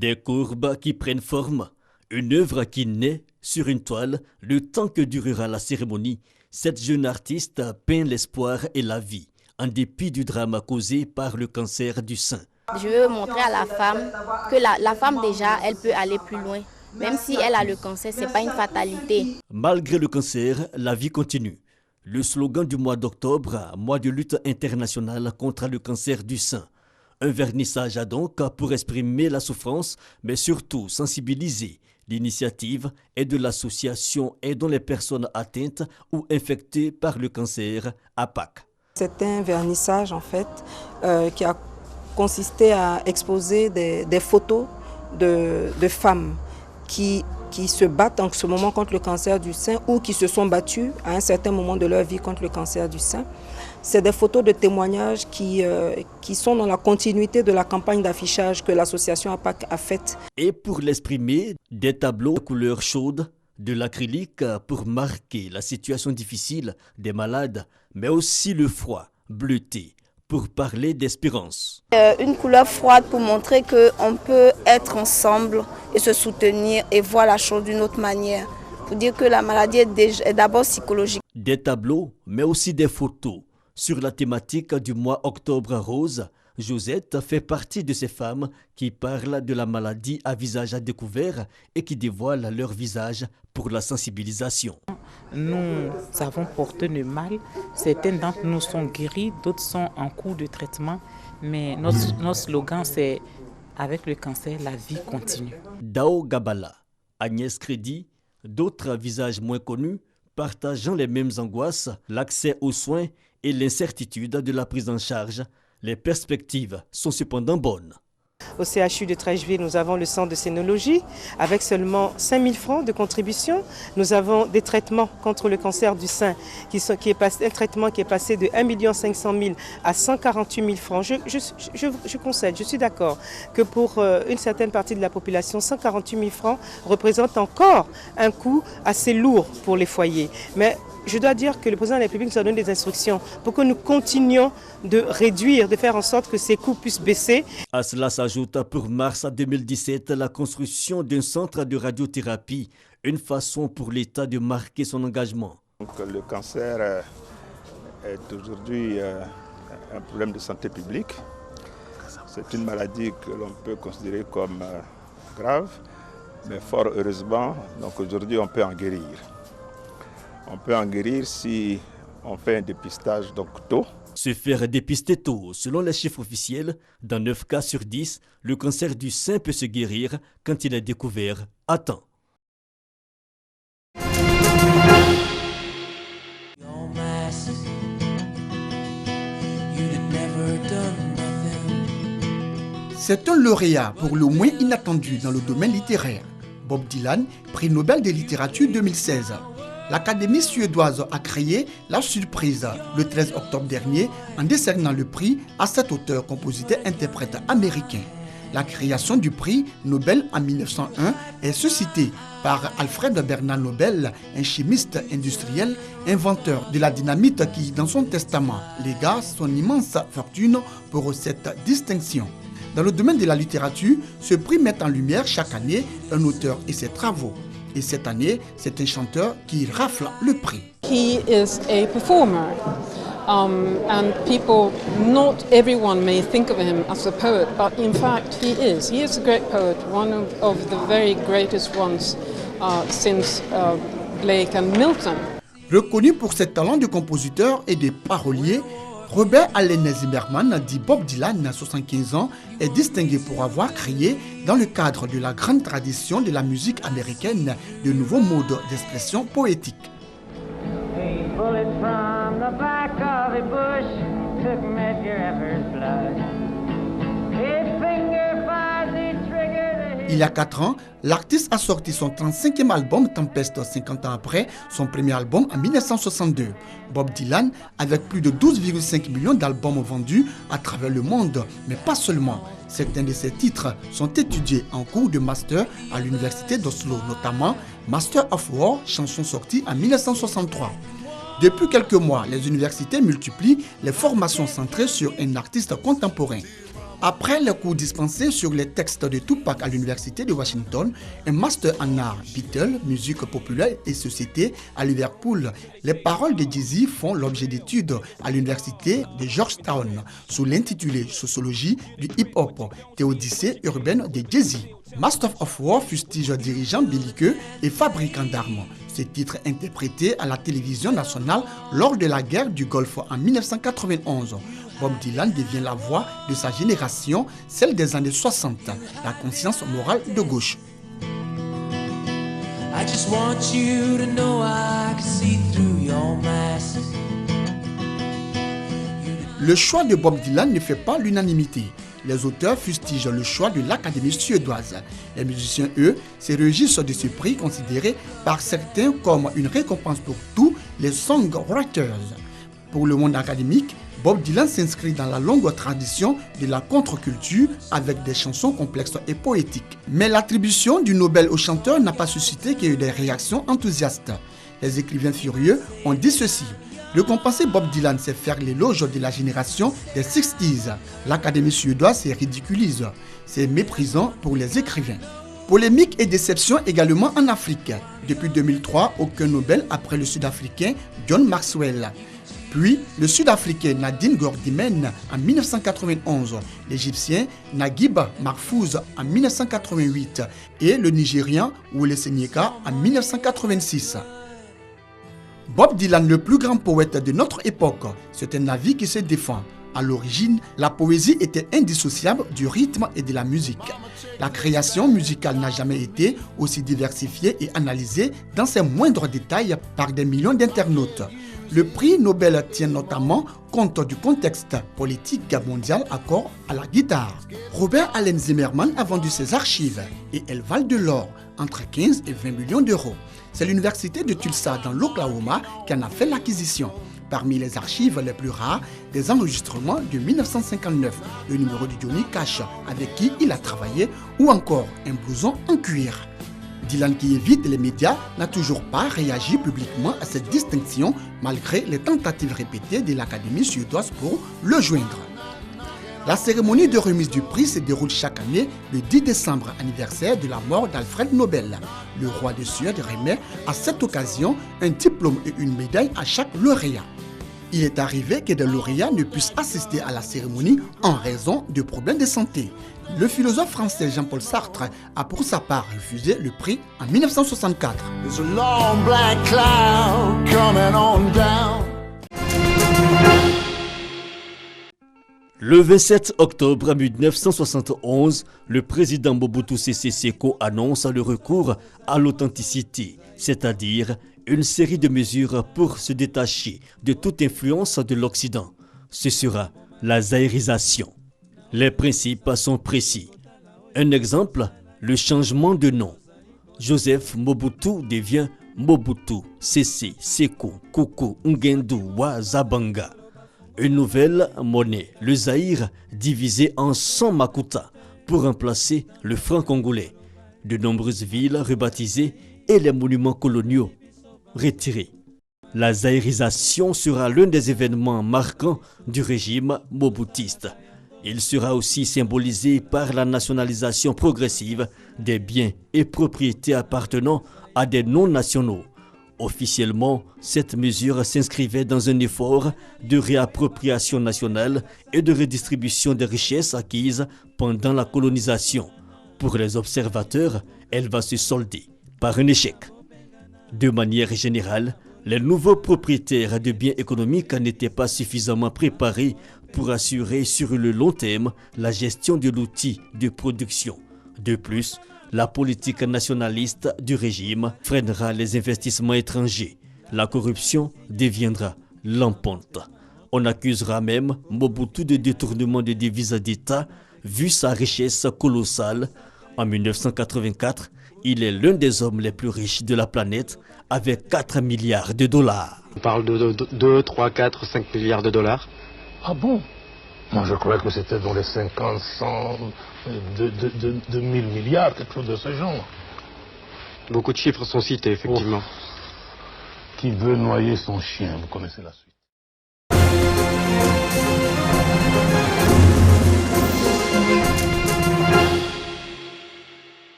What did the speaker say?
Des courbes qui prennent forme, une œuvre qui naît sur une toile le temps que durera la cérémonie. Cette jeune artiste peint l'espoir et la vie, en dépit du drame causé par le cancer du sein. Je veux montrer à la femme que la femme déjà, elle peut aller plus loin. Même si elle a le cancer, ce n'est pas une fatalité. Malgré le cancer, la vie continue. Le slogan du mois d'octobre, mois de lutte internationale contre le cancer du sein. Un vernissage donc pour exprimer la souffrance, mais surtout sensibiliser. L'initiative est de l'association aidant les personnes atteintes ou infectées par le cancer à Pâques. C'est un vernissage en fait qui a consisté à exposer des photos de femmes qui se battent en ce moment contre le cancer du sein ou qui se sont battues à un certain moment de leur vie contre le cancer du sein. C'est des photos de témoignages qui sont dans la continuité de la campagne d'affichage que l'association APAC a faite. Et pour l'exprimer, des tableaux de couleurs chaudes, de l'acrylique pour marquer la situation difficile des malades, mais aussi le froid, bleuté, pour parler d'espérance. Une couleur froide pour montrer qu'on peut être ensemble et se soutenir et voir la chose d'une autre manière. Pour dire que la maladie est d'abord psychologique. Des tableaux, mais aussi des photos. Sur la thématique du mois Octobre Rose, Josette fait partie de ces femmes qui parlent de la maladie à visage à découvert et qui dévoilent leur visage pour la sensibilisation. Nous avons porté le mal. Certains d'entre nous sont guéris, d'autres sont en cours de traitement. Mais notre slogan, c'est « Avec le cancer, la vie continue ». Dao Gabala, Agnès Crédit, d'autres visages moins connus, partageant les mêmes angoisses, l'accès aux soins et l'incertitude de la prise en charge. Les perspectives sont cependant bonnes. Au CHU de Trècheville, nous avons le centre de scénologie avec seulement 5 000 francs de contribution. Nous avons des traitements contre le cancer du sein, un traitement qui est passé de 1 500 000 à 148 000 francs. Je concède, je suis d'accord que pour une certaine partie de la population, 148 000 francs représente encore un coût assez lourd pour les foyers. Mais je dois dire que le président de la République nous a donné des instructions pour que nous continuions de réduire, de faire en sorte que ces coûts puissent baisser. À cela s'ajoute pour mars 2017 la construction d'un centre de radiothérapie, une façon pour l'État de marquer son engagement. Donc, le cancer est aujourd'hui un problème de santé publique. C'est une maladie que l'on peut considérer comme grave, mais fort heureusement, donc aujourd'hui on peut en guérir. On peut en guérir si on fait un dépistage donc tôt. Se faire dépister tôt, selon les chiffres officiels, dans 9 cas sur 10, le cancer du sein peut se guérir quand il est découvert à temps. C'est un lauréat pour le moins inattendu dans le domaine littéraire. Bob Dylan, prix Nobel de littérature 2016. L'Académie suédoise a créé la surprise le 13 octobre dernier en décernant le prix à cet auteur-compositeur-interprète américain. La création du prix Nobel en 1901 est suscitée par Alfred Bernard Nobel, un chimiste industriel, inventeur de la dynamite qui, dans son testament, légua son immense fortune pour cette distinction. Dans le domaine de la littérature, ce prix met en lumière chaque année un auteur et ses travaux. Et cette année, c'est un chanteur qui rafle le prix. He is a performer, and people, not everyone may think of him as a poet, but in fact he is. He is a great poet, one of the very greatest ones since Blake and Milton. Reconnu pour ses talents de compositeur et de parolier, Robert Allen Zimmerman, dit Bob Dylan, 75 ans, est distingué pour avoir créé, dans le cadre de la grande tradition de la musique américaine, de nouveaux modes d'expression poétique. Il y a 4 ans, l'artiste a sorti son 35e album Tempest 50 ans après son premier album en 1962. Bob Dylan, avec plus de 12,5 millions d'albums vendus à travers le monde, mais pas seulement. Certains de ses titres sont étudiés en cours de master à l'université d'Oslo, notamment Master of War, chanson sortie en 1963. Depuis quelques mois, les universités multiplient les formations centrées sur un artiste contemporain. Après les cours dispensés sur les textes de Tupac à l'Université de Washington, un master en art, Beatles, musique populaire et société à Liverpool, les paroles de Jay-Z font l'objet d'études à l'Université de Georgetown sous l'intitulé Sociologie du hip-hop, théodicée urbaine de Jay-Z. Master of War fustige dirigeant belliqueux et fabricant d'armes. Ce titre interprété à la télévision nationale lors de la guerre du Golfe en 1991. Bob Dylan devient la voix de sa génération, celle des années 60, la conscience morale de gauche. I just want you to know I can see through your mask. Le choix de Bob Dylan ne fait pas l'unanimité. Les auteurs fustigent le choix de l'Académie suédoise. Les musiciens, eux, se réjouissent de ce prix considéré par certains comme une récompense pour tous les songwriters. Pour le monde académique, Bob Dylan s'inscrit dans la longue tradition de la contre-culture avec des chansons complexes et poétiques. Mais l'attribution du Nobel au chanteur n'a pas suscité que des réactions enthousiastes. Les écrivains furieux ont dit ceci. Récompenser Bob Dylan, c'est faire l'éloge de la génération des 60s. L'Académie suédoise se ridiculise. C'est méprisant pour les écrivains. Polémique et déception également en Afrique. Depuis 2003, aucun Nobel après le Sud-Africain John Maxwell. Puis le Sud-Africain Nadine Gordimer en 1991, l'Égyptien Naguib Mahfouz en 1988 et le Nigérian Wole Soyinka en 1986. Bob Dylan, le plus grand poète de notre époque, c'est un avis qui se défend. À l'origine, la poésie était indissociable du rythme et de la musique. La création musicale n'a jamais été aussi diversifiée et analysée dans ses moindres détails par des millions d'internautes. Le prix Nobel tient notamment compte du contexte politique mondial accord à la guitare. Robert Allen Zimmerman a vendu ses archives et elles valent de l'or, entre 15 et 20 millions d'euros. C'est l'université de Tulsa dans l'Oklahoma qui en a fait l'acquisition. Parmi les archives les plus rares, des enregistrements de 1959, le numéro de Johnny Cash avec qui il a travaillé ou encore un blouson en cuir. Dylan, qui évite les médias, n'a toujours pas réagi publiquement à cette distinction malgré les tentatives répétées de l'Académie suédoise pour le joindre. La cérémonie de remise du prix se déroule chaque année le 10 décembre, anniversaire de la mort d'Alfred Nobel. Le roi de Suède remet à cette occasion un diplôme et une médaille à chaque lauréat. Il est arrivé que des lauréats ne puissent assister à la cérémonie en raison de problèmes de santé. Le philosophe français Jean-Paul Sartre a pour sa part refusé le prix en 1964. Le 27 octobre 1971, le président Mobutu Sese Seko annonce le recours à l'authenticité, c'est-à-dire une série de mesures pour se détacher de toute influence de l'Occident. Ce sera la zaïrisation. Les principes sont précis. Un exemple, le changement de nom. Joseph Mobutu devient Mobutu Sese Seko Kuku Ngendu wa Zabanga. Une nouvelle monnaie, le Zaïre, divisé en 100 makuta pour remplacer le franc congolais. De nombreuses villes rebaptisées et les monuments coloniaux retirés. La zaïrisation sera l'un des événements marquants du régime mobutiste. Il sera aussi symbolisé par la nationalisation progressive des biens et propriétés appartenant à des non-nationaux. Officiellement, cette mesure s'inscrivait dans un effort de réappropriation nationale et de redistribution des richesses acquises pendant la colonisation. Pour les observateurs, elle va se solder par un échec. De manière générale, les nouveaux propriétaires de biens économiques n'étaient pas suffisamment préparés pour assurer sur le long terme la gestion de l'outil de production. De plus, la politique nationaliste du régime freinera les investissements étrangers. La corruption deviendra lampante. On accusera même Mobutu de détournement de devises d'État vu sa richesse colossale. En 1984, il est l'un des hommes les plus riches de la planète avec 4 milliards de dollars. On parle de 2, 3, 4, 5 milliards de dollars. Ah bon? Moi je croyais que c'était dans les 50, 100, 2000 milliards, quelque chose de ce genre. Beaucoup de chiffres sont cités, effectivement. Qui veut noyer son chien, vous connaissez la suite.